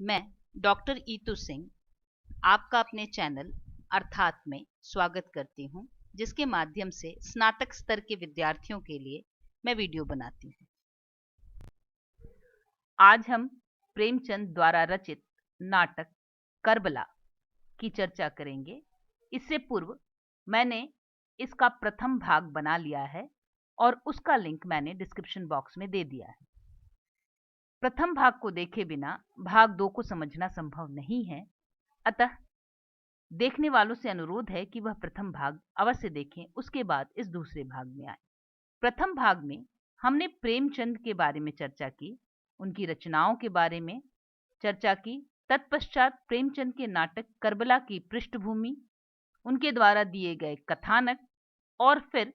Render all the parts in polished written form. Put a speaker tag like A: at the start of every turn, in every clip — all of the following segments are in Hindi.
A: मैं डॉक्टर ईतू सिंह आपका अपने चैनल अर्थात में स्वागत करती हूं, जिसके माध्यम से स्नातक स्तर के विद्यार्थियों के लिए मैं वीडियो बनाती हूं। आज हम प्रेमचंद द्वारा रचित नाटक करबला की चर्चा करेंगे। इससे पूर्व मैंने इसका प्रथम भाग बना लिया है और उसका लिंक मैंने डिस्क्रिप्शन बॉक्स में दे दिया है। प्रथम भाग को देखे बिना भाग 2 को समझना संभव नहीं है, अतः देखने वालों से अनुरोध है कि वह प्रथम भाग अवश्य देखें, उसके बाद इस दूसरे भाग में आए। प्रथम भाग में हमने प्रेमचंद के बारे में चर्चा की, उनकी रचनाओं के बारे में चर्चा की। तत्पश्चात प्रेमचंद के नाटक करबला की पृष्ठभूमि, उनके द्वारा दिए गए कथानक और फिर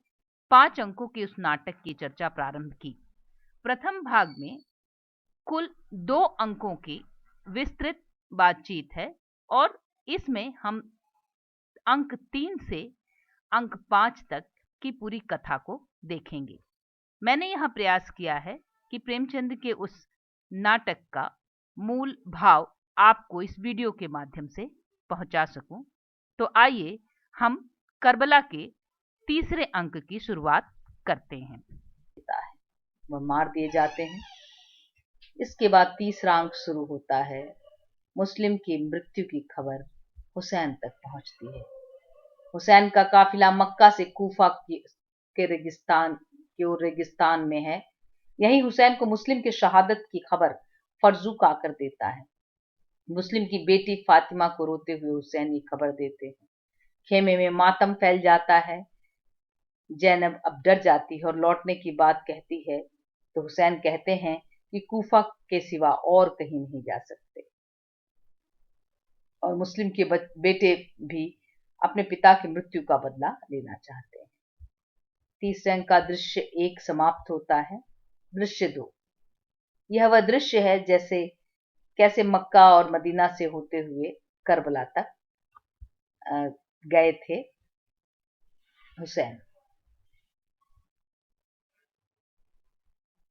A: 5 अंकों के उस नाटक की चर्चा प्रारंभ की। प्रथम भाग में कुल 2 अंकों की विस्तृत बातचीत है और इसमें हम अंक 3 से अंक 5 तक की पूरी कथा को देखेंगे। मैंने यह प्रयास किया है कि प्रेमचंद के उस नाटक का मूल भाव आपको इस वीडियो के माध्यम से पहुंचा सकूं। तो आइए हम करबला के तीसरे अंक की शुरुआत करते हैं।
B: वह मार दिए जाते हैं। इसके बाद तीसरा अंक शुरू होता है। मुस्लिम की मृत्यु की खबर हुसैन तक पहुंचती है। हुसैन का काफिला मक्का से कूफा के रेगिस्तान में है। यही हुसैन को मुस्लिम की शहादत की खबर फरजूक आकर देता है। मुस्लिम की बेटी फातिमा को रोते हुए हुसैन ये खबर देते हैं। खेमे में मातम फैल जाता है। जैनब अब डर जाती है और लौटने की बात कहती है तो हुसैन कहते हैं कि कूफा के सिवा और कहीं नहीं जा सकते। और मुस्लिम के बेटे भी अपने पिता की मृत्यु का बदला लेना चाहते हैं। तीसरे अंक का दृश्य 1 समाप्त होता है। दृश्य 2, यह वह दृश्य है कैसे मक्का और मदीना से होते हुए करबला तक गए थे हुसैन।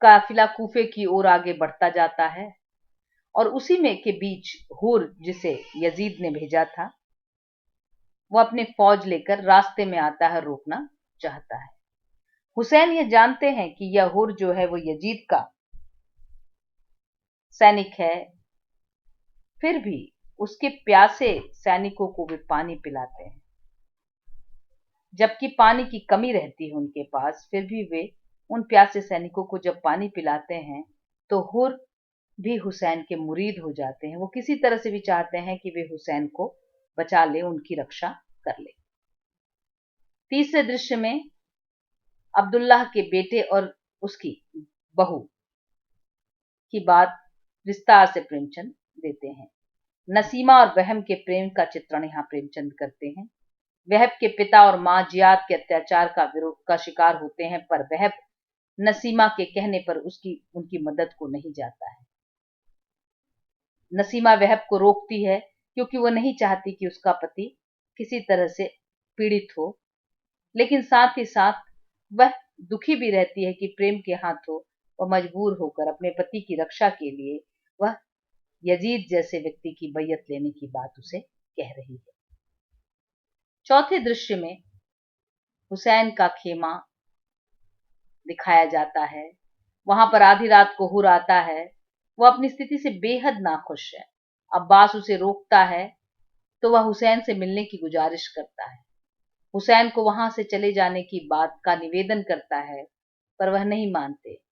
B: काफिला कूफे की ओर आगे बढ़ता जाता है और उसी में के बीच हुर, जिसे यजीद ने भेजा था, वो अपनी फौज लेकर रास्ते में आता है, रोकना चाहता है। हुसैन ये जानते हैं कि यह हुर जो है वो यजीद का सैनिक है, फिर भी उसके प्यासे सैनिकों को वे पानी पिलाते हैं। जबकि पानी की कमी रहती है उनके पास, फिर भी वे उन प्यासे सैनिकों को जब पानी पिलाते हैं तो हुर भी हुसैन के मुरीद हो जाते हैं। वो किसी तरह से भी चाहते हैं कि वे हुसैन को बचा ले, उनकी रक्षा कर ले। तीसरे दृश्य में अब्दुल्लाह के बेटे और उसकी बहू की बात विस्तार से प्रेमचंद देते हैं। नसीमा और वहम के प्रेम का चित्रण यहाँ प्रेमचंद करते हैं। वहब के पिता और मां जियाद के अत्याचार का शिकार होते हैं, पर वहब नसीमा के कहने पर उनकी मदद को नहीं जाता है। नसीमा वहब को रोकती है क्योंकि वो नहीं चाहती कि उसका पति किसी तरह से पीड़ित हो, लेकिन साथ ही साथ वह दुखी भी रहती है कि प्रेम के हाथों वह मजबूर होकर अपने पति की रक्षा के लिए वह यजीद जैसे व्यक्ति की बैयत लेने की बात उसे कह रही है। चौथे दृश्य में हुसैन का खेमा दिखाया जाता है। वहां पर आधी रात को हुर आता है। वह अपनी स्थिति से बेहद नाखुश है। अब्बास उसे रोकता है तो वह हुसैन से मिलने की गुजारिश करता है। हुसैन को वहां से चले जाने की बात का निवेदन करता है, पर वह नहीं मानते।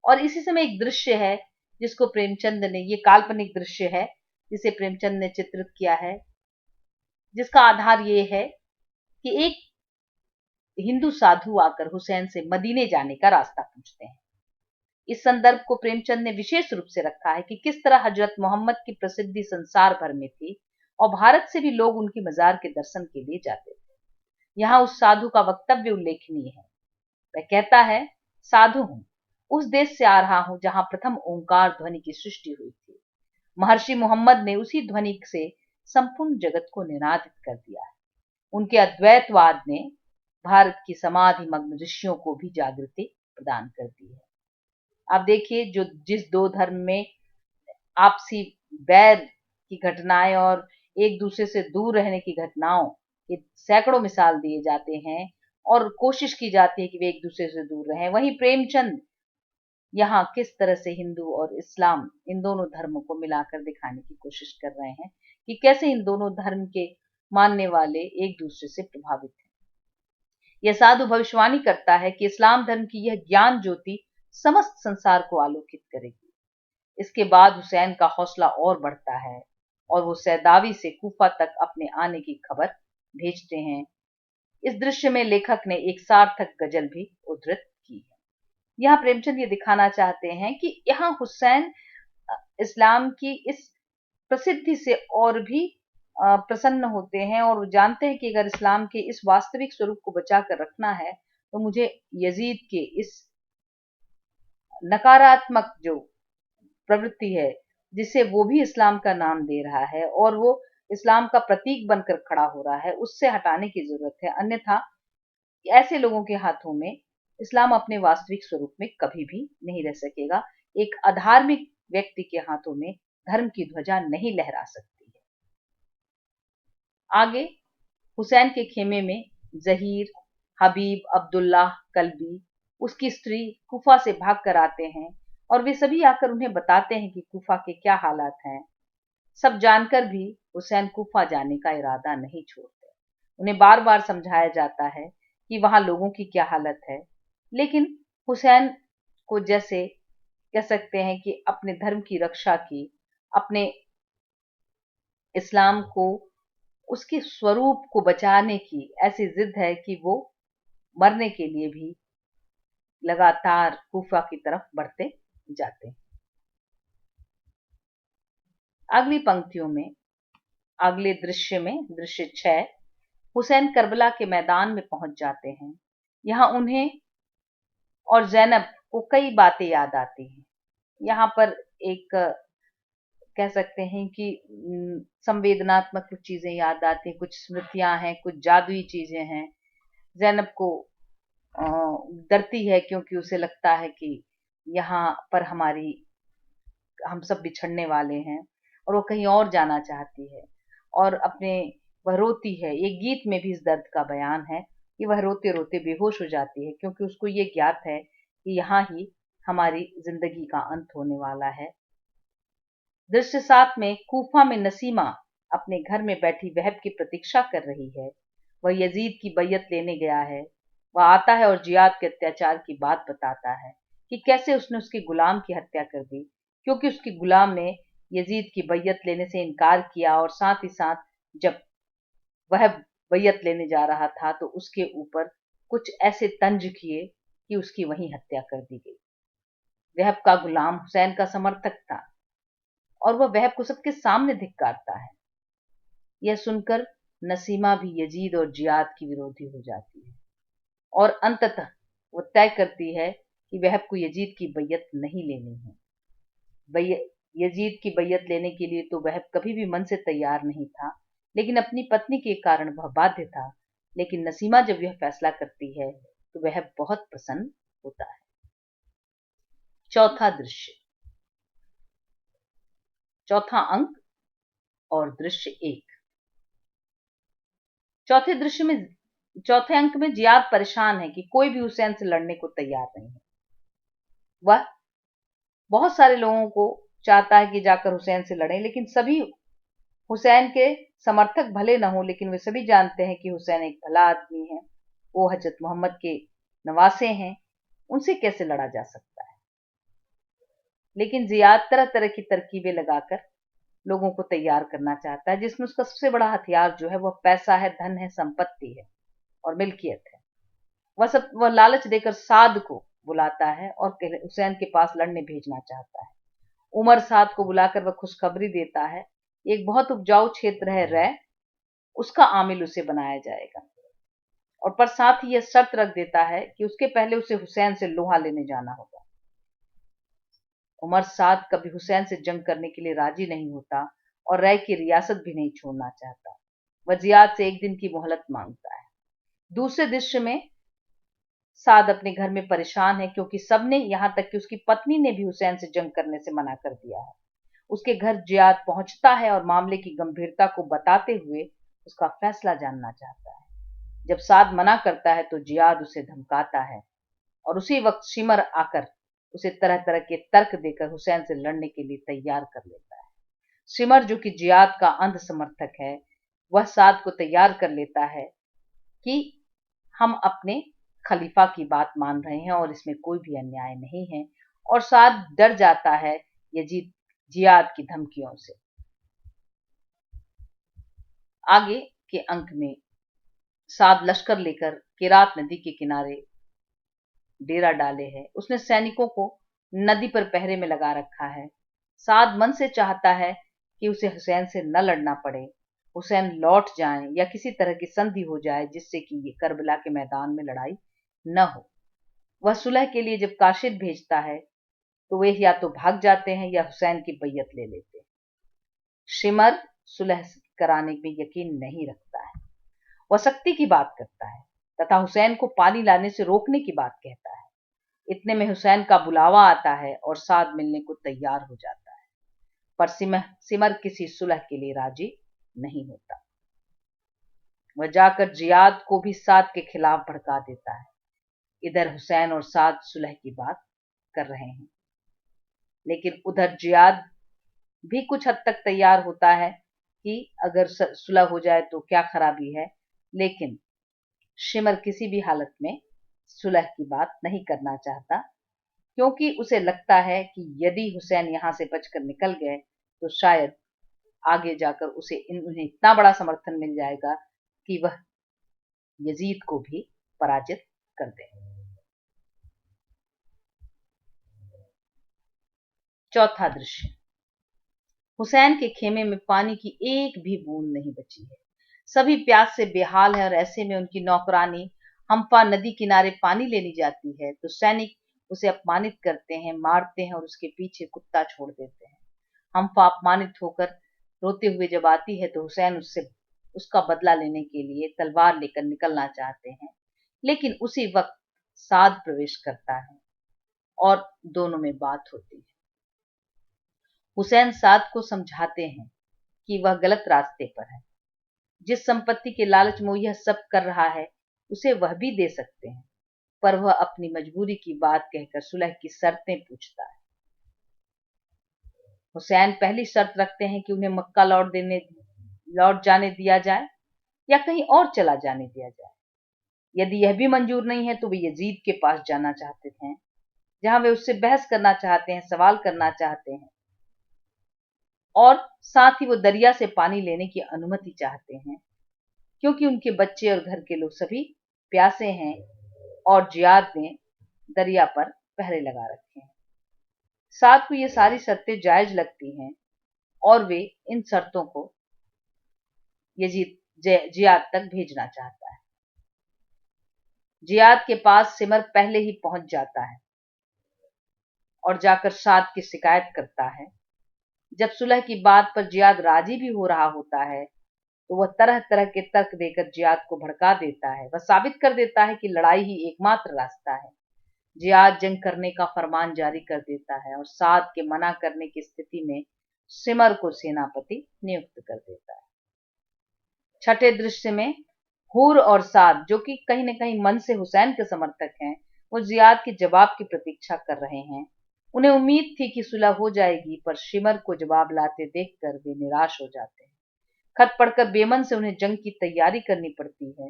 B: और इसी समय एक दृश्य है जिसको प्रेमचंद ने, ये काल्पनिक दृश्य है जिसे प्रेमचंद ने चित्रित किया है, जिसका आधार ये है कि एक हिंदू साधु आकर हुसैन से मदीने जाने का रास्ता पूछते हैं। इस संदर्भ को प्रेमचंद ने विशेष रूप से रखा है कि किस तरह हजरत मोहम्मद की प्रसिद्धि संसार भर में थी और भारत से भी लोग उनकी मजार के दर्शन के लिए जाते थे। यहाँ उस साधु का वक्तव्य उल्लेखनीय है। वह कहता है, साधु हूं, उस देश से आ रहा हूं जहां प्रथम ओंकार ध्वनि की सृष्टि हुई थी। महर्षि मोहम्मद ने उसी ध्वनि से संपूर्ण जगत को निनादित कर दिया है। उनके अद्वैतवाद ने भारत की समाधि मग्न ऋषियों को भी जागृति प्रदान कर दी है। आप देखिए, जिस 2 धर्म में आपसी बैर की घटनाएं और एक दूसरे से दूर रहने की घटनाओं के सैकड़ों मिसाल दिए जाते हैं और कोशिश की जाती है कि वे एक दूसरे से दूर रहें। वहीं प्रेमचंद यहाँ किस तरह से हिंदू और इस्लाम इन दोनों धर्मों को मिलाकर दिखाने की कोशिश कर रहे हैं कि कैसे इन दोनों धर्म के मानने वाले एक दूसरे से प्रभावित हैं। यह साधु भविष्यवाणी करता है कि इस्लाम धर्म की यह ज्ञान ज्योति समस्त संसार को आलोकित करेगी। इसके बाद हुसैन का हौसला और बढ़ता है और वो सैदावी से कूफा तक अपने आने की खबर भेजते हैं। इस दृश्य में लेखक ने एक सार्थक गजल भी उद्धृत की है। यहाँ प्रेमचंद ये दिखाना चाहते हैं कि यहाँ हुसैन इस्लाम की इस प्रसिद्धि से और भी प्रसन्न होते हैं और वो जानते हैं कि अगर इस्लाम के इस वास्तविक स्वरूप को बचा कर रखना है तो मुझे यजीद के इस नकारात्मक जो प्रवृत्ति है, जिसे वो भी इस्लाम का नाम दे रहा है और वो इस्लाम का प्रतीक बनकर खड़ा हो रहा है, उससे हटाने की जरूरत है। अन्यथा ऐसे लोगों के हाथों में इस्लाम अपने वास्तविक स्वरूप में कभी भी नहीं रह सकेगा। एक अधार्मिक व्यक्ति के हाथों में धर्म की ध्वजा नहीं लहरा सकती है। आगे हुसैन के खेमे में जहीर, हबीब, अब्दुल्लाह, कल्बी, उसकी स्त्री कुफा से भाग कर आते हैं और वे सभी आकर उन्हें बताते हैं कि कुफा के क्या हालात हैं। सब जानकर भी हुसैन कुफा जाने का इरादा नहीं छोड़ते। उन्हें बार बार समझाया जाता है कि वहां लोगों की क्या हालत है, लेकिन हुसैन को जैसे कह सकते हैं कि अपने धर्म की रक्षा की, अपने इस्लाम को, उसके स्वरूप को बचाने की ऐसी जिद है कि वो मरने के लिए भी लगातार कूफा की तरफ बढ़ते जाते हैं। अगली पंक्तियों में, अगले दृश्य में, दृश्य 6, हुसैन करबला के मैदान में पहुंच जाते हैं। यहाँ उन्हें और जैनब को कई बातें याद आती हैं। यहाँ पर एक कह सकते हैं कि संवेदनात्मक कुछ चीजें याद आती हैं, कुछ स्मृतियां हैं, कुछ जादुई चीजें हैं। जैनब को डरती है क्योंकि उसे लगता है कि यहाँ पर हम सब बिछड़ने वाले हैं और वो कहीं और जाना चाहती है और वह रोती है। ये गीत में भी इस दर्द का बयान है कि वह रोते रोते बेहोश हो जाती है क्योंकि उसको ये ज्ञात है कि यहाँ ही हमारी जिंदगी का अंत होने वाला है। दृश्य 7 में कूफा में नसीमा अपने घर में बैठी वहब की प्रतीक्षा कर रही है। वह यजीद की बैयत लेने गया है। वह आता है और जियाद के अत्याचार की बात बताता है कि कैसे उसने उसके गुलाम की हत्या कर दी क्योंकि उसके गुलाम ने यजीद की बैयत लेने से इनकार किया और साथ ही साथ जब वह बैयत लेने जा रहा था तो उसके ऊपर कुछ ऐसे तंज किए कि उसकी वहीं हत्या कर दी गई। वहब का गुलाम हुसैन का समर्थक था और वह वहब को सबके सामने धिक्कारता है। यह सुनकर नसीमा भी यजीद और जियाद की विरोधी हो जाती है और अंततः वो तय करती है कि वहब को यजीद की बैयत नहीं लेनी है। यजीद की बैयत लेने के लिए तो वहब कभी भी मन से तैयार नहीं था, लेकिन अपनी पत्नी के कारण वह बाध्य था। लेकिन नसीमा जब यह फैसला करती है तो वहब बहुत प्रसन्न होता है। चौथा दृश्य, चौथा अंक और दृश्य 1। चौथे अंक में जियाद परेशान है कि कोई भी हुसैन से लड़ने को तैयार नहीं है। वह बहुत सारे लोगों को चाहता है कि जाकर हुसैन से लड़ें, लेकिन सभी हुसैन के समर्थक भले न हो, लेकिन वे सभी जानते हैं कि हुसैन एक भला आदमी है, वो हजरत मोहम्मद के नवासे हैं, उनसे कैसे लड़ा जा सकता है। लेकिन जियाद तरह तरह की तरकीबें लगाकर लोगों को तैयार करना चाहता है, जिसमें उसका सबसे बड़ा हथियार जो है वह पैसा है, धन है, संपत्ति है और मिल्कियत है। वह लालच देकर साद को बुलाता है और हुसैन के पास लड़ने भेजना चाहता है। उमर साद को बुलाकर वह खुशखबरी देता है, एक बहुत उपजाऊ क्षेत्र है रय, उसका आमिल उसे बनाया जाएगा और पर साथ ही यह शर्त रख देता है कि उसके पहले उसे हुसैन से लोहा लेने जाना होगा। उमर साद कभी हुसैन से जंग करने के लिए राजी नहीं होता और रय की रियासत भी नहीं छोड़ना चाहता। वह जियाद से एक दिन की मोहलत मांगता है। दूसरे दृश्य में साद अपने घर में परेशान है क्योंकि सबने, यहां तक कि उसकी पत्नी ने भी हुसैन से जंग करने से मना कर दिया है। उसके घर जियाद पहुंचता है और मामले की गंभीरता को बताते हुए उसका फैसला जानना चाहता है। जब साद मना करता है तो जियाद उसे धमकाता है और उसी वक्त शिमर आकर उसे तरह तरह के तर्क देकर हुसैन से लड़ने के लिए तैयार कर लेता है। शिमर, जो कि जियाद का अंध समर्थक है, वह साद को तैयार कर लेता है कि हम अपने खलीफा की बात मान रहे हैं और इसमें कोई भी अन्याय नहीं है, और साद डर जाता है यजीद जियाद की धमकियों से। आगे के अंक में साद लश्कर लेकर केरात नदी के किनारे डेरा डाले है। उसने सैनिकों को नदी पर पहरे में लगा रखा है। साद मन से चाहता है कि उसे हुसैन से न लड़ना पड़े, हुसैन लौट जाएं या किसी तरह की संधि हो जाए जिससे कि ये करबला के मैदान में लड़ाई न हो। वह सुलह के लिए जब काशिद भेजता है तो वे या तो भाग जाते हैं या हुसैन की बैयत ले लेते हैं। शिमर सुलह कराने में यकीन नहीं रखता है। वह सख्ती की बात करता है तथा हुसैन को पानी लाने से रोकने की बात कहता है। इतने में हुसैन का बुलावा आता है और साद मिलने को तैयार हो जाता है, पर सिमर किसी सुलह के लिए राजी नहीं होता। वह जाकर जियाद को भी साद के खिलाफ भड़का देता है। इधर हुसैन और साद सुलह की बात कर रहे हैं, लेकिन उधर जियाद भी कुछ हद तक तैयार होता है कि अगर सुलह हो जाए तो क्या खराबी है, लेकिन शिमर किसी भी हालत में सुलह की बात नहीं करना चाहता, क्योंकि उसे लगता है कि यदि हुसैन यहां से बचकर निकल गए तो शायद आगे जाकर उन्हें इतना बड़ा समर्थन मिल जाएगा कि वह यजीद को भी पराजित कर दे। चौथा दृश्य, हुसैन के खेमे में पानी की एक भी बूंद नहीं बची है। सभी प्यास से बेहाल है और ऐसे में उनकी नौकरानी हम्फा नदी किनारे पानी लेने जाती है तो सैनिक उसे अपमानित करते हैं, मारते हैं और उसके पीछे कुत्ता छोड़ देते हैं। हम्फा अपमानित होकर रोते हुए जब आती है तो हुसैन उसका बदला लेने के लिए तलवार लेकर निकलना चाहते हैं, लेकिन उसी वक्त साद प्रवेश करता है और दोनों में बात होती है। हुसैन साद को समझाते हैं कि वह गलत रास्ते पर है। जिस संपत्ति के लालच में यह सब कर रहा है उसे वह भी दे सकते हैं, पर वह अपनी मजबूरी की बात कहकर सुलह की शर्तें पूछता है। हुसैन पहली शर्त रखते हैं कि उन्हें मक्का लौट जाने दिया जाए या कहीं और चला जाने दिया जाए। यदि यह भी मंजूर नहीं है तो वे यजीद के पास जाना चाहते हैं, जहां वे उससे बहस करना चाहते हैं, सवाल करना चाहते हैं, और साथ ही वो दरिया से पानी लेने की अनुमति चाहते हैं, क्योंकि उनके बच्चे और घर के लोग सभी प्यासे हैं और जियाद ने दरिया पर पहरे लगा रखे हैं। साद को ये सारी शर्तें जायज लगती हैं और वे इन शर्तों को जियाद तक भेजना चाहता है। जियाद के पास सिमर पहले ही पहुंच जाता है और जाकर साद की शिकायत करता है। जब सुलह की बात पर जियाद राजी भी हो रहा होता है तो वह तरह तरह के तर्क देकर जियाद को भड़का देता है। वह साबित कर देता है कि लड़ाई ही एकमात्र रास्ता है। जियाद जंग करने का फरमान जारी कर देता है और साद के मना करने की स्थिति में सिमर को सेनापति नियुक्त कर देता है। छठे दृश्य में हूर और साद, जो कि कहीं न कहीं मन से हुसैन के समर्थक हैं, वो जियाद के जवाब की प्रतीक्षा कर रहे हैं। उन्हें उम्मीद थी कि सुलह हो जाएगी, पर शिमर को जवाब लाते देखकर वे निराश हो जाते हैं। खत पढ़कर बेमन से उन्हें जंग की तैयारी करनी पड़ती है।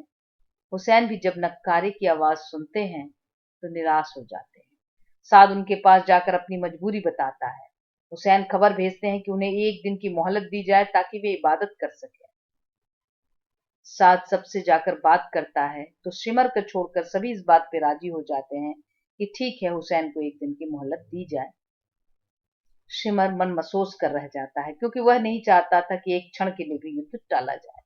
B: हुसैन भी जब नक्कारे की आवाज सुनते हैं तो निराश हो जाते हैं। साद उनके पास जाकर अपनी मजबूरी बताता है। हुसैन खबर भेजते हैं कि उन्हें एक दिन की मोहलत दी जाए ताकि वे इबादत कर सकें। साद सबसे जाकर बात करता है तो शिमर को छोड़कर सभी इस बात पे राजी हो जाते हैं कि ठीक है, हुसैन को एक दिन की मोहलत दी जाए। शिमर मन मसोस कर रह जाता है, क्योंकि वह नहीं चाहता था कि एक क्षण के लिए भी युद्ध टाला जाए।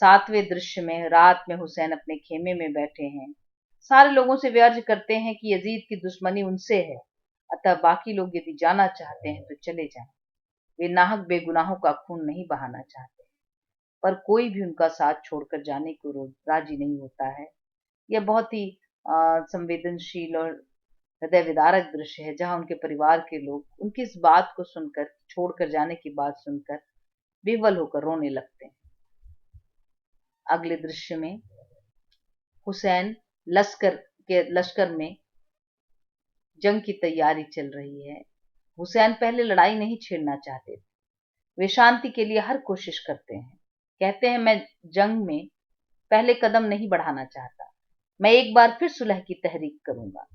B: सातवें दृश्य में रात में हुसैन अपने खेमे में बैठे हैं। सारे लोगों से वे अर्ज करते हैं कि यजीद की दुश्मनी उनसे है, अतः बाकी लोग यदि जाना चाहते हैं तो चले जाएं। वे नाहक बेगुनाहों का खून नहीं बहाना चाहते, पर कोई भी उनका साथ छोड़कर जाने को राजी नहीं होता है। यह बहुत ही संवेदनशील और हृदय विदारक दृश्य है, जहां उनके परिवार के लोग उनकी इस बात को सुनकर, छोड़कर जाने की बात सुनकर विह्वल होकर रोने लगते हैं। अगले दृश्य में हुसैन लश्कर में जंग की तैयारी चल रही है। हुसैन पहले लड़ाई नहीं छेड़ना चाहते थे। वे शांति के लिए हर कोशिश करते हैं। कहते हैं, मैं जंग में पहले कदम नहीं बढ़ाना चाहता, मैं एक बार फिर सुलह की तहरीक करूंगा।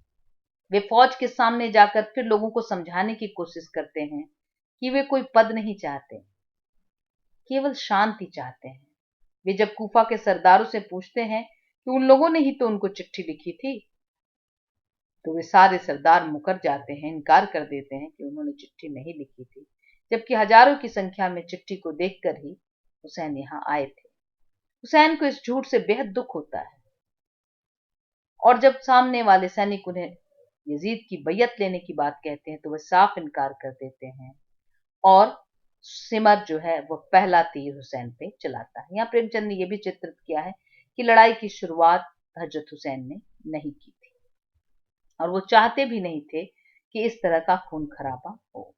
B: वे फौज के सामने जाकर फिर लोगों को समझाने की कोशिश करते हैं कि वे कोई पद नहीं चाहते, केवल शांति चाहते हैं। वे जब कूफा के सरदारों से पूछते हैं कि उन लोगों ने ही तो उनको चिट्ठी लिखी थी, तो वे सारे सरदार मुकर जाते हैं, इनकार कर देते हैं कि उन्होंने चिट्ठी नहीं लिखी थी, जबकि हजारों की संख्या में चिट्ठी को देखकर ही हुसैन यहाँ आए थे। हुसैन को इस झूठ से बेहद दुख होता है, और जब सामने वाले सैनिक उन्हें यजीद की बैयत लेने की बात कहते हैं तो वह साफ इनकार कर देते हैं, और सिमर जो है वह पहला तीर हुसैन पे चलाता है। यहाँ प्रेमचंद ने यह भी चित्रित किया है कि लड़ाई की शुरुआत हजरत हुसैन ने नहीं की थी, और वो चाहते भी नहीं थे कि इस तरह का खून खराबा हो।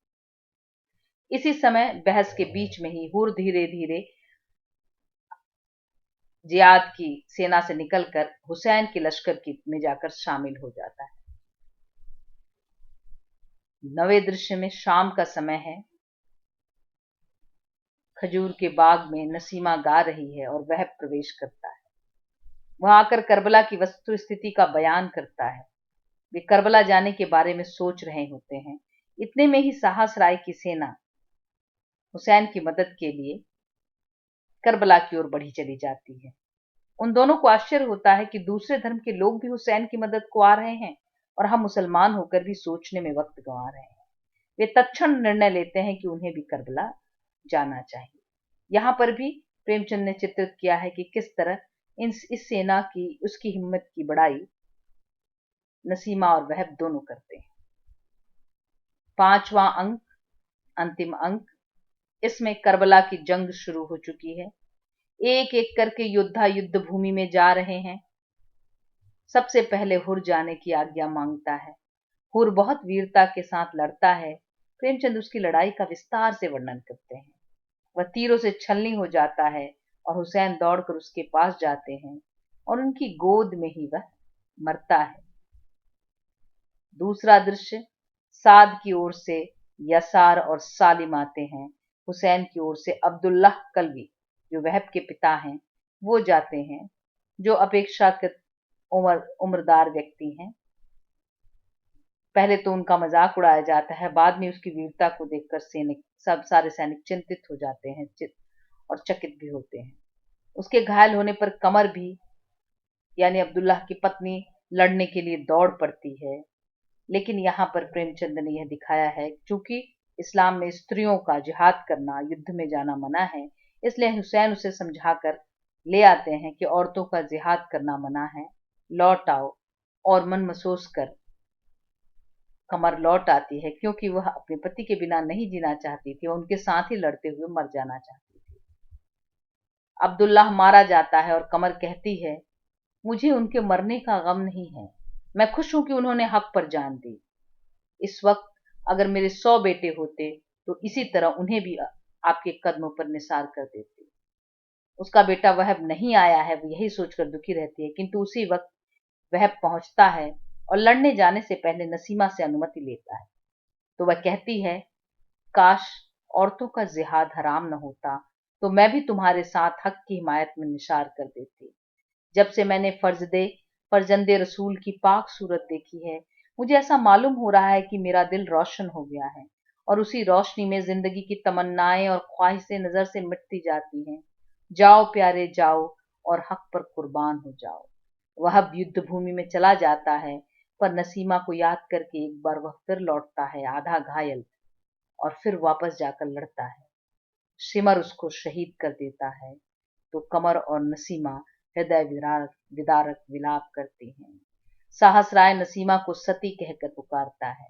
B: इसी समय बहस के बीच में ही हुर धीरे धीरे जियाद की सेना से निकलकर हुसैन के लश्कर में जाकर शामिल हो जाता है। 9वें दृश्य में शाम का समय है। खजूर के बाग में नसीमा गा रही है और वह प्रवेश करता है। वह आकर करबला की वस्तु स्थिति का बयान करता है। वे करबला जाने के बारे में सोच रहे होते हैं। इतने में ही साहस राय की सेना हुसैन की मदद के लिए करबला की ओर बढ़ी चली जाती है। उन दोनों को आश्चर्य होता है कि दूसरे धर्म के लोग भी हुसैन की मदद को आ रहे हैं, और हम मुसलमान होकर भी सोचने में वक्त गंवा रहे हैं। वे तत्क्षण निर्णय लेते हैं कि उन्हें भी करबला जाना चाहिए। यहाँ पर भी प्रेमचंद ने चित्रित किया है कि किस तरह इस सेना की, उसकी हिम्मत की बड़ाई नसीमा और वहब दोनों करते हैं। 5वां अंक, अंतिम अंक, इसमें करबला की जंग शुरू हो चुकी है। एक एक करके योद्धा युद्ध भूमि में जा रहे हैं। सबसे पहले हुर जाने की आज्ञा मांगता है। हुर बहुत वीरता के साथ लड़ता है। प्रेमचंद उसकी लड़ाई का विस्तार से वर्णन करते हैं। वह तीरों से छलनी हो जाता है और हुसैन दौड़कर उसके पास जाते हैं और उनकी गोद में ही वह मरता है। दूसरा दृश्य, साद की ओर से यसार और सालिम आते हैं। हुसैन की ओर से अब्दुल्लाह कलवी, जो वहब के पिता हैं, वो जाते हैं, जो अपेक्षाकृत उम्रदार व्यक्ति हैं। पहले तो उनका मजाक उड़ाया जाता है, बाद में उसकी वीरता को देखकर सारे सैनिक चिंतित हो जाते हैं और चकित भी होते हैं। उसके घायल होने पर कमर भी, यानी अब्दुल्लाह की पत्नी, लड़ने के लिए दौड़ पड़ती है। लेकिन यहाँ पर प्रेमचंद ने यह दिखाया है, चूंकि इस्लाम में स्त्रियों का जिहाद करना, युद्ध में जाना मना है, इसलिए हुसैन उसे समझाकर ले आते हैं कि औरतों का जिहाद करना मना है, लौट आओ। और मन महसूस कर कमर लौट आती है, क्योंकि वह अपने पति के बिना नहीं जीना चाहती थी और उनके साथ ही लड़ते हुए मर जाना चाहती थी। अब्दुल्लाह मारा जाता है और कमर कहती है, मुझे उनके मरने का गम नहीं है, मैं खुश हूं कि उन्होंने हक पर जान दी। इस वक्त अगर मेरे 100 बेटे होते तो इसी तरह उन्हें भी आपके कदमों पर निसार कर देते। उसका बेटा वहब नहीं आया है, वो यही सोचकर दुखी रहती है, किंतु उसी वक्त वहब पहुंचता है और लड़ने जाने से पहले नसीमा से अनुमति लेता है। तो वह कहती है, काश औरतों का जिहाद हराम न होता तो मैं भी तुम्हारे साथ हक की हिमायत में निसार कर देती। जब से मैंने फर्जंदे रसूल की पाक सूरत देखी है, मुझे ऐसा मालूम हो रहा है कि मेरा दिल रोशन हो गया है, और उसी रोशनी में जिंदगी की तमन्नाएं और ख्वाहिशें नजर से मिटती जाती हैं। जाओ प्यारे जाओ, और हक पर कुर्बान हो जाओ। वह युद्ध भूमि में चला जाता है, पर नसीमा को याद करके एक बार वह फिर लौटता है, आधा घायल, और फिर वापस जाकर लड़ता है। सिमर उसको शहीद कर देता है। तो कमर और नसीमा हृदय विदारक विलाप करती हैं। साहस राय नसीमा को सती कहकर पुकारता है,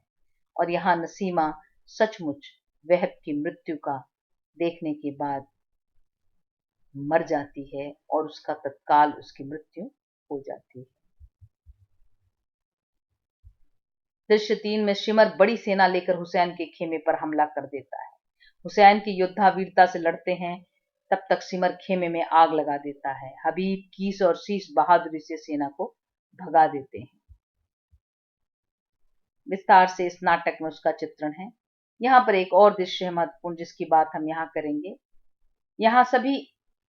B: और यहाँ नसीमा सचमुच वहब की मृत्यु का देखने के बाद मर जाती है, और उसका तत्काल उसकी मृत्यु हो जाती है। दृश्य 3 में शिमर बड़ी सेना लेकर हुसैन के खेमे पर हमला कर देता है। हुसैन के योद्धा वीरता से लड़ते हैं, तब तक सिमर खेमे में आग लगा देता है। हबीब, कीस और शीश बहादुरी से सेना को भगा देते हैं। विस्तार से इस नाटक में उसका चित्रण है। यहाँ पर एक और दृश्य है महत्वपूर्ण, जिसकी बात हम यहाँ करेंगे।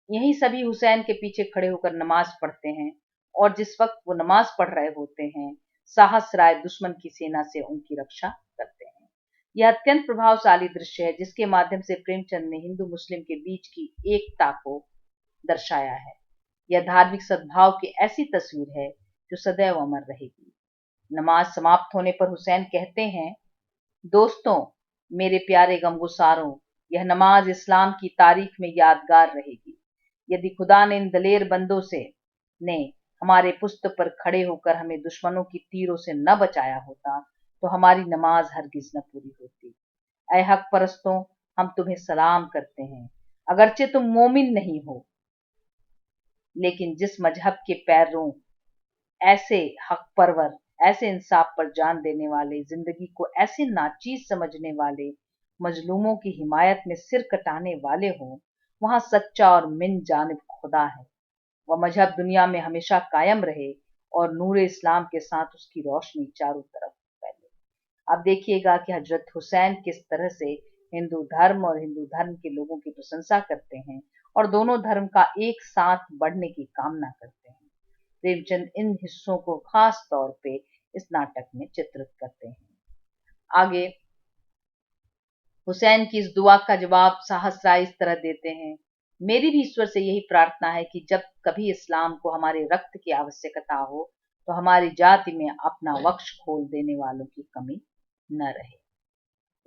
B: यही सभी हुसैन के पीछे खड़े होकर नमाज पढ़ते हैं, और जिस वक्त वो नमाज पढ़ रहे होते हैं, साहस राय दुश्मन की सेना से उनकी रक्षा करते हैं। यह अत्यंत प्रभावशाली दृश्य है, जिसके माध्यम से प्रेमचंद ने हिंदू मुस्लिम के बीच की एकता को दर्शाया है। यह धार्मिक सद्भाव की ऐसी तस्वीर है जो सदैव अमर रहेगी। नमाज समाप्त होने पर हुसैन कहते हैं, दोस्तों, मेरे प्यारे गमगुसारों, यह नमाज इस्लाम की तारीख में यादगार रहेगी। यदि खुदा ने इन दलेर बंदों ने हमारे पुश्त पर खड़े होकर हमें दुश्मनों की तीरों से न बचाया होता, तो हमारी नमाज हरगिज न पूरी होती। ऐ हक परस्तों, हम तुम्हें सलाम करते हैं। अगरचे तुम मोमिन नहीं हो, लेकिन जिस मजहब के पैरों, ऐसे हक परवर, ऐसे इंसाफ पर जान देने वाले, जिंदगी को ऐसे नाचीज समझने वाले, मजलूमों की हिमायत में सिर कटाने वाले हों, वहां सच्चा और मिन जानिब खुदा है। वह मजहब दुनिया में हमेशा कायम रहे और नूर इस्लाम के साथ उसकी रोशनी चारों तरफ फैले। अब देखिएगा कि हजरत हुसैन किस तरह से हिंदू धर्म और हिंदू धर्म के लोगों की प्रशंसा करते हैं और दोनों धर्म का एक साथ बढ़ने की कामना करते हैं। प्रेमचंद इन हिस्सों को खास तौर पे इस नाटक में चित्रित करते हैं। आगे हुसैन की इस दुआ का जवाब साहस राय इस तरह देते हैं, मेरी भी ईश्वर से यही प्रार्थना है कि जब कभी इस्लाम को हमारे रक्त की आवश्यकता हो, तो हमारी जाति में अपना वक्ष खोल देने वालों की कमी न रहे।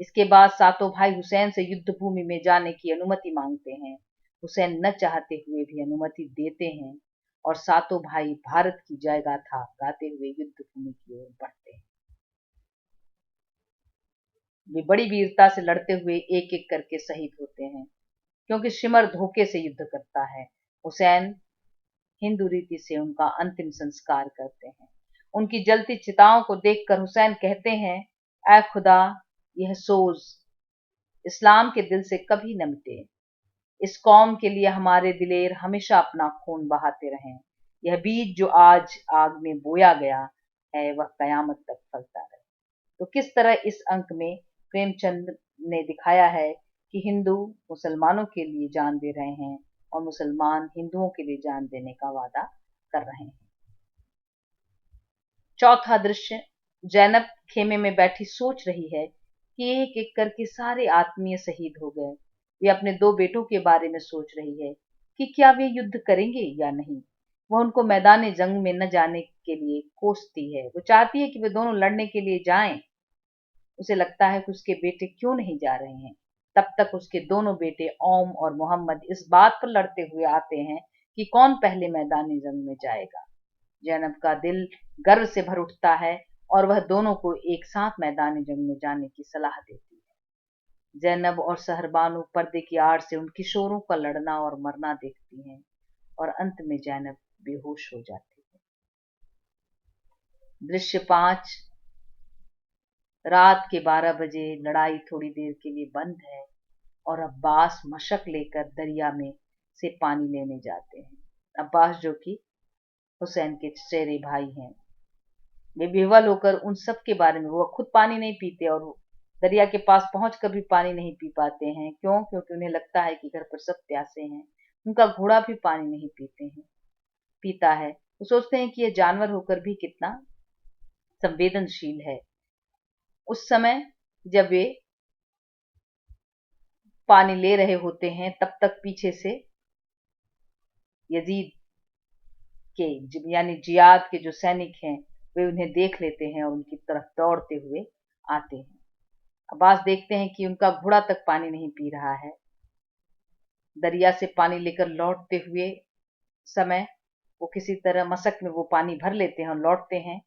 B: इसके बाद सातों भाई हुसैन से युद्ध भूमि में जाने की अनुमति मांगते हैं। हुसैन न चाहते हुए भी अनुमति देते हैं और सातों भाई भारत की जय गाथा गाते हुए युद्ध भूमि की ओर बढ़ते हैं। वे बड़ी वीरता से लड़ते हुए एक एक करके शहीद होते हैं, क्योंकि शिमर धोखे से युद्ध करता है। हुसैन हिंदू रीति से उनका अंतिम संस्कार करते हैं। उनकी जलती चिताओं को देखकर हुसैन कहते हैं, ऐ खुदा, यह सोज इस्लाम के दिल से कभी न मिटे। इस कौम के लिए हमारे दिलेर हमेशा अपना खून बहाते रहें। यह बीज जो आज आग में बोया गया है, वह कयामत तक फलता रहे। तो किस तरह इस अंक में प्रेमचंद ने दिखाया है कि हिंदू मुसलमानों के लिए जान दे रहे हैं और मुसलमान हिंदुओं के लिए जान देने का वादा कर रहे हैं। चौथा दृश्य, जैनब खेमे में बैठी सोच रही है कि एक एक करके सारे आत्मीय शहीद हो गए। वे अपने दो बेटों के बारे में सोच रही है कि क्या वे युद्ध करेंगे या नहीं। वह उनको मैदान जंग में न जाने के लिए कोसती है। वो चाहती है कि वे दोनों लड़ने के लिए जाएं। उसे लगता है कि उसके बेटे क्यों नहीं जा रहे हैं। तब तक उसके दोनों बेटे ओम और मोहम्मद इस बात पर लड़ते हुए आते हैं कि कौन पहले मैदानी जंग में जाएगा। जैनब का दिल गर्व से भर उठता है और वह दोनों को एक साथ मैदानी जंग में जाने की सलाह देती है। जैनब और सहरबानू पर्दे की आड़ से उन किशोरों का लड़ना और मरना देखती हैं और अंत में जैनब बेहोश हो जाती है। दृश्य 5, रात के 12 बजे लड़ाई थोड़ी देर के लिए बंद है और अब्बास मशक लेकर दरिया में से पानी लेने जाते हैं। अब्बास जो कि हुसैन के चचेरे भाई हैं, वे बेवल होकर उन सब के बारे में, वो खुद पानी नहीं पीते और दरिया के पास पहुंचकर भी पानी नहीं पी पाते हैं। क्यों? क्योंकि उन्हें लगता है कि घर पर सब प्यासे हैं। उनका घोड़ा भी पानी नहीं पीता है। वो सोचते हैं कि यह जानवर होकर भी कितना संवेदनशील है। उस समय जब वे पानी ले रहे होते हैं, तब तक पीछे से यजीद के यानी जियाद के जो सैनिक हैं, वे उन्हें देख लेते हैं और उनकी तरफ दौड़ते हुए आते हैं। अब्बास देखते हैं कि उनका घोड़ा तक पानी नहीं पी रहा है। दरिया से पानी लेकर लौटते हुए समय वो किसी तरह मशक में वो पानी भर लेते हैं और लौटते हैं,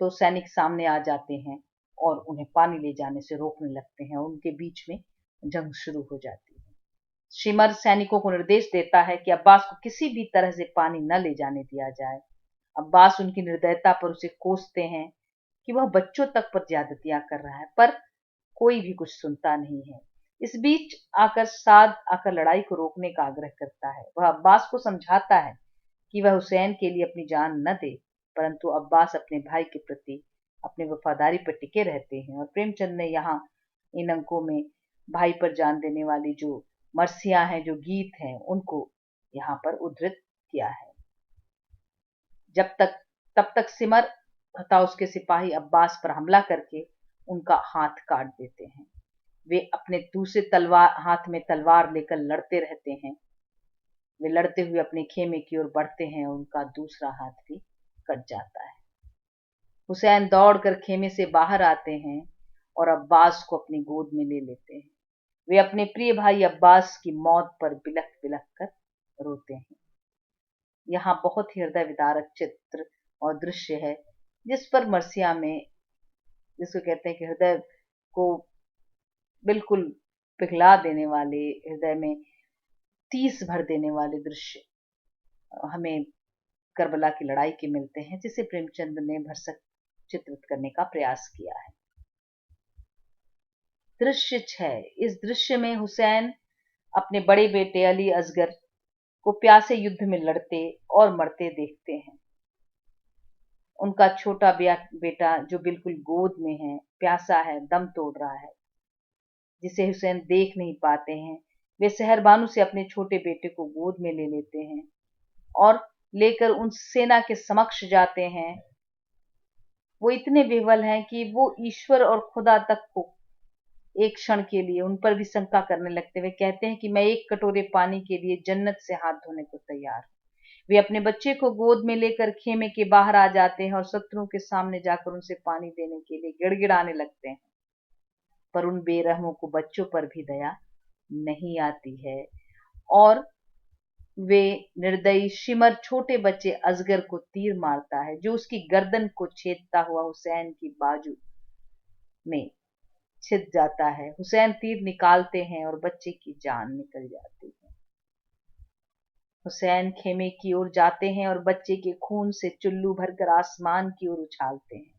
B: तो सैनिक सामने आ जाते हैं और उन्हें पानी ले जाने से रोकने लगते हैं और उनके बीच में जंग शुरू हो जाती है। शिमर सैनिकों को निर्देश देता है कि अब्बास को किसी भी तरह से पानी न ले जाने दिया जाए। अब्बास उनकी निर्दयता पर उसे कोसते हैं कि वह बच्चों तक पर ज्यादतियां कर रहा है, पर कोई भी कुछ सुनता नहीं है। इस बीच आकर साद आकर लड़ाई को रोकने का आग्रह करता है। वह अब्बास को समझाता है कि वह हुसैन के लिए अपनी जान न दे, परंतु अब्बास अपने भाई के प्रति अपनी वफादारी पर टिके रहते हैं। और प्रेमचंद ने यहाँ इन अंकों में भाई पर जान देने वाली जो मरसियां हैं, जो गीत हैं, उनको यहाँ पर उद्धृत किया है। जब तक तब तक सिमर तथा उसके सिपाही अब्बास पर हमला करके उनका हाथ काट देते हैं। वे अपने दूसरे तलवार हाथ में तलवार लेकर लड़ते रहते हैं। वे लड़ते हुए अपने खेमे की ओर बढ़ते हैं और उनका दूसरा हाथ भी कट जाता है। हुसैन दौड़कर खेमे से बाहर आते हैं और अब्बास को अपनी गोद में ले लेते हैं। वे अपने प्रिय भाई अब्बास की मौत पर बिलख बिलख कर रोते हैं। यहाँ बहुत ही हृदय विदारक चित्र और दृश्य है, जिस पर मरसिया में, जिसको कहते हैं कि हृदय को बिल्कुल पिघला देने वाले, हृदय में तीस भर देने वाले दृश्य हमें करबला की लड़ाई के मिलते हैं, जिसे प्रेमचंद ने भरसक चित्रित करने का प्रयास किया है। दृश्य 6। इस दृश्य में हुसैन अपने बड़े बेटे अली असगर को प्यासे युद्ध में लड़ते और मरते देखते हैं। उनका छोटा बेटा जो बिल्कुल गोद में है, प्यासा है, दम तोड़ रहा है, जिसे हुसैन देख नहीं पाते हैं। वे सहरबानू से अपने छोटे बेटे को गोद में ले लेते हैं और लेकर उन सेना के समक्ष जाते हैं। वो इतने विह्वल हैं कि वो ईश्वर और खुदा तक को एक क्षण के लिए उन पर भी शंका करने लगते। वे कहते हैं कि मैं एक कटोरे पानी के लिए जन्नत से हाथ धोने को तैयार हूं। वे अपने बच्चे को गोद में लेकर खेमे के बाहर आ जाते हैं और शत्रुओं के सामने जाकर उनसे पानी देने के लिए गिड़गिड़ाने लगते हैं, पर उन बेरहमों को बच्चों पर भी दया नहीं आती है और वे निर्दयी शिमर छोटे बच्चे असगर को तीर मारता है, जो उसकी गर्दन को छेदता हुआ हुसैन की बाजू में छिद जाता है। हुसैन तीर निकालते हैं और बच्चे की जान निकल जाती है। हुसैन खेमे की ओर जाते हैं और बच्चे के खून से चुल्लू भरकर आसमान की ओर उछालते हैं।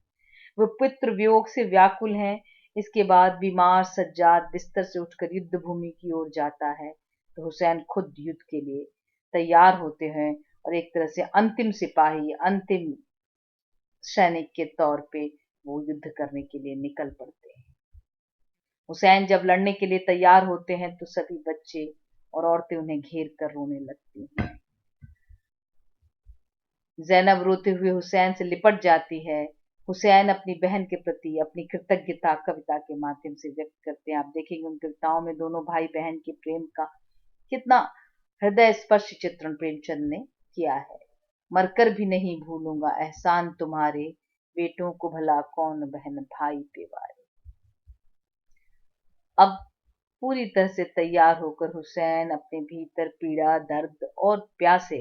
B: वो पुत्र वियोग से व्याकुल हैं। इसके बाद बीमार सज्जाद बिस्तर से उठकर युद्ध भूमि की ओर जाता है, तो हुसैन खुद युद्ध के लिए तैयार होते हैं और एक तरह से अंतिम सिपाही, अंतिम सैनिक के तौर पे वो युद्ध करने के लिए निकल पड़ते हैं। हुसैन जब लड़ने के लिए तैयार होते हैं तो सभी बच्चे और औरतें उन्हें घेर कर रोने लगती हैं। जैनब रोते हुए हुसैन से लिपट जाती है। हुसैन अपनी बहन के प्रति अपनी कृतज्ञता कविता के माध्यम से व्यक्त करते हैं। आप देखेंगे उन कविताओं में दोनों भाई बहन के प्रेम का कितना हृदय स्पर्शी चित्रण प्रेमचंद ने किया है। मरकर भी नहीं भूलूंगा एहसान तुम्हारे, बेटों को भला कौन बहन भाई पे वारे। अब पूरी तरह से तैयार होकर हुसैन अपने भीतर पीड़ा, दर्द और प्यासे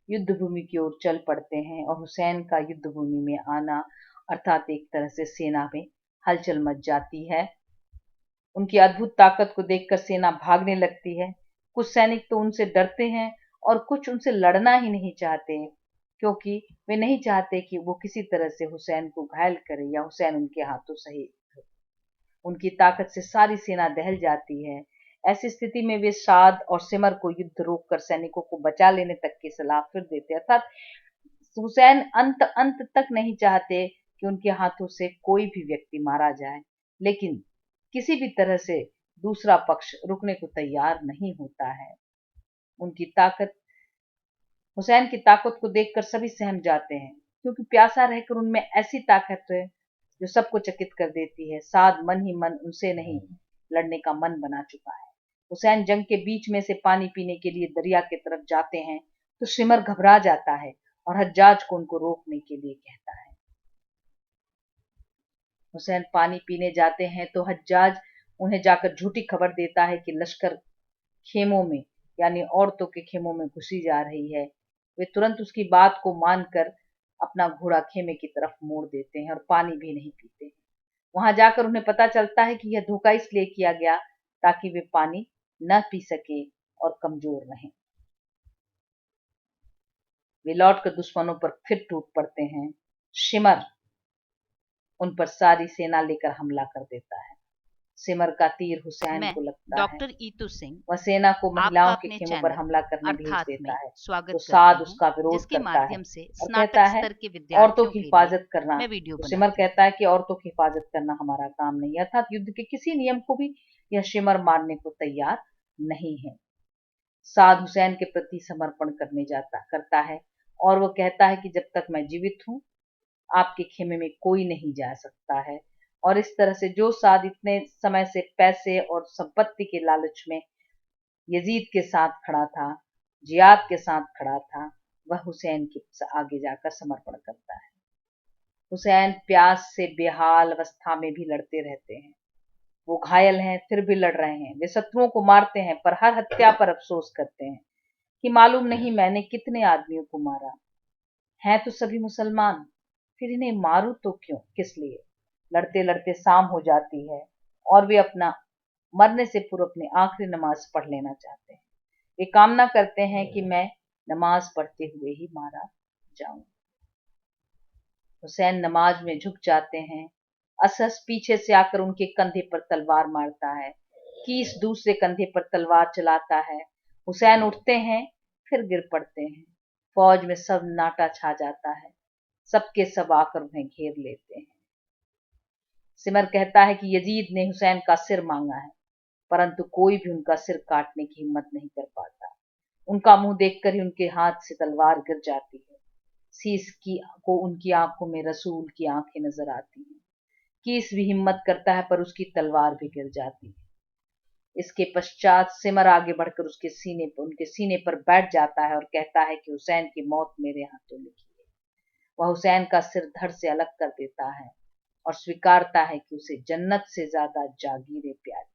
B: युद्ध भूमि की ओर चल पड़ते हैं। और हुसैन का युद्ध भूमि में आना अर्थात एक तरह से सेना में हलचल मच जाती है। उनकी अद्भुत ताकत को देखकर सेना भागने लगती है। कुछ सैनिक तो उनसे डरते हैं और कुछ उनसे लड़ना ही नहीं चाहते, क्योंकि वे नहीं चाहते कि वो किसी तरह से हुसैन को घायल करे या हुसैन उनके हाथों शहीद हो। उनकी ताकत से सारी सेना दहल जाती है। ऐसी स्थिति में वे साद और सिमर को युद्ध रोककर सैनिकों को बचा लेने तक की सलाह फिर देते, अर्थात हुसैन अंत अंत तक नहीं चाहते कि उनके हाथों से कोई भी व्यक्ति मारा जाए, लेकिन किसी भी तरह से दूसरा पक्ष रुकने को तैयार नहीं होता है। उनकी ताकत, हुसैन की ताकत को देखकर सभी सहम जाते हैं, क्योंकि प्यासा रहकर उनमें ऐसी ताकत है जो सबको चकित कर देती है। साद मन ही मन उनसे नहीं लड़ने का मन बना चुका है। हुसैन जंग के बीच में से पानी पीने के लिए दरिया की तरफ जाते हैं तो सिमर घबरा जाता है और हज्जाज को उनको रोकने के लिए कहता है। हुसैन पानी पीने जाते हैं तो हज्जाज उन्हें जाकर झूठी खबर देता है कि लश्कर खेमों में, यानी औरतों के खेमों में घुसी जा रही है। वे तुरंत उसकी बात को मानकर अपना घोड़ा खेमे की तरफ मोड़ देते हैं और पानी भी नहीं पीते हैं। वहां जाकर उन्हें पता चलता है कि यह धोखा इसलिए किया गया ताकि वे पानी न पी सके और कमजोर रहें। वे लौटकर दुश्मनों पर फिर टूट पड़ते हैं। शिमर उन पर सारी सेना लेकर हमला कर देता है। सिमर का तीर हुसैन
A: मैं
B: को लगता है।
A: डॉक्टर ईतू सिंह
B: वह सेना को
A: आपका
B: महिलाओं के
A: अपने
B: खेमों पर
A: चैनल
B: हमला करने भेज
A: अर्थात
B: देता
A: में
B: है, तो
A: स्वागत करती
B: साद
A: हूँ,
B: उसका विरोध
A: जिसके
B: करता है
A: माध्यम से
B: और कहता
A: स्नातक
B: है
A: स्तर के
B: औरतों
A: विद्यार्थियों
B: की
A: के लिए
B: हिफाजत करना,
A: मैं वीडियो
B: तो सिमर
A: बनाती हूँ।
B: कहता है कि औरतों की हिफाजत करना हमारा काम नहीं है, अर्थात युद्ध के किसी नियम को भी यह सिमर मानने को तैयार नहीं है। साद हुसैन के प्रति समर्पण करता है और वो कहता है कि जब तक मैं जीवित हूँ आपके खेमे में कोई नहीं जा सकता है। और इस तरह से जो साद इतने समय से पैसे और संपत्ति के लालच में यजीद के साथ खड़ा था, जियाद के साथ खड़ा था, वह हुसैन के आगे जाकर समर्पण करता है। हुसैन प्यास से बेहाल अवस्था में भी लड़ते रहते हैं। वो घायल हैं फिर भी लड़ रहे हैं। वे शत्रुओं को मारते हैं पर हर हत्या पर अफसोस करते हैं कि मालूम नहीं मैंने कितने आदमियों को मारा। हैं तो सभी मुसलमान, फिर इन्हें मारूं तो क्यों, किस लिए। लड़ते लड़ते शाम हो जाती है और वे अपना मरने से पूर्व अपनी आखिरी नमाज पढ़ लेना चाहते हैं। वे कामना करते हैं कि मैं नमाज पढ़ते हुए ही मारा जाऊं। हुसैन नमाज में झुक जाते हैं। असस पीछे से आकर उनके कंधे पर तलवार मारता है। कीस दूसरे कंधे पर तलवार चलाता है। हुसैन उठते हैं फिर गिर पड़ते हैं। फौज में सब नाटा छा जाता है। सबके सब आकर उन्हें घेर लेते हैं। सिमर कहता है कि यजीद ने हुसैन का सिर मांगा है, परंतु कोई भी उनका सिर काटने की हिम्मत नहीं कर पाता। उनका मुंह देखकर ही उनके हाथ से तलवार गिर जाती है। शीश की को उनकी आंखों में रसूल की आंखें नजर आती हैं। कीस भी हिम्मत करता है पर उसकी तलवार भी गिर जाती है। इसके पश्चात सिमर आगे बढ़कर उनके सीने पर बैठ जाता है और कहता है कि हुसैन की मौत मेरे हाथों लिखी है। वह हुसैन का सिर धड़ से अलग कर देता है और स्वीकारता है कि उसे जन्नत से ज्यादा जागीरें प्यारी।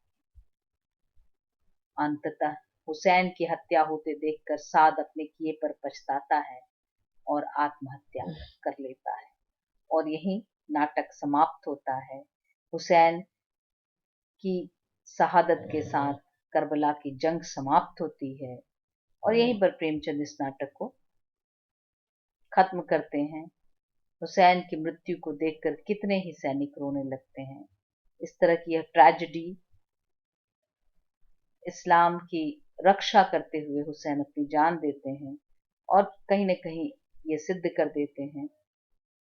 B: अंततः हुसैन की हत्या होते देखकर साद अपने किए पर पछताता है और आत्महत्या कर लेता है। और यही नाटक समाप्त होता है। हुसैन की शहादत के साथ करबला की जंग समाप्त होती है और यहीं पर प्रेमचंद इस नाटक को खत्म करते हैं। हुसैन की मृत्यु को देखकर कितने ही सैनिक रोने लगते हैं। इस तरह की यह ट्रेजेडी, इस्लाम की रक्षा करते हुए हुसैन अपनी जान देते हैं और कहीं न कहीं ये सिद्ध कर देते हैं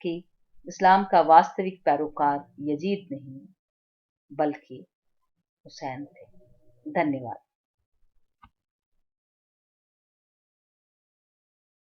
B: कि इस्लाम का वास्तविक पैरोकार यजीद नहीं बल्कि हुसैन थे। धन्यवाद।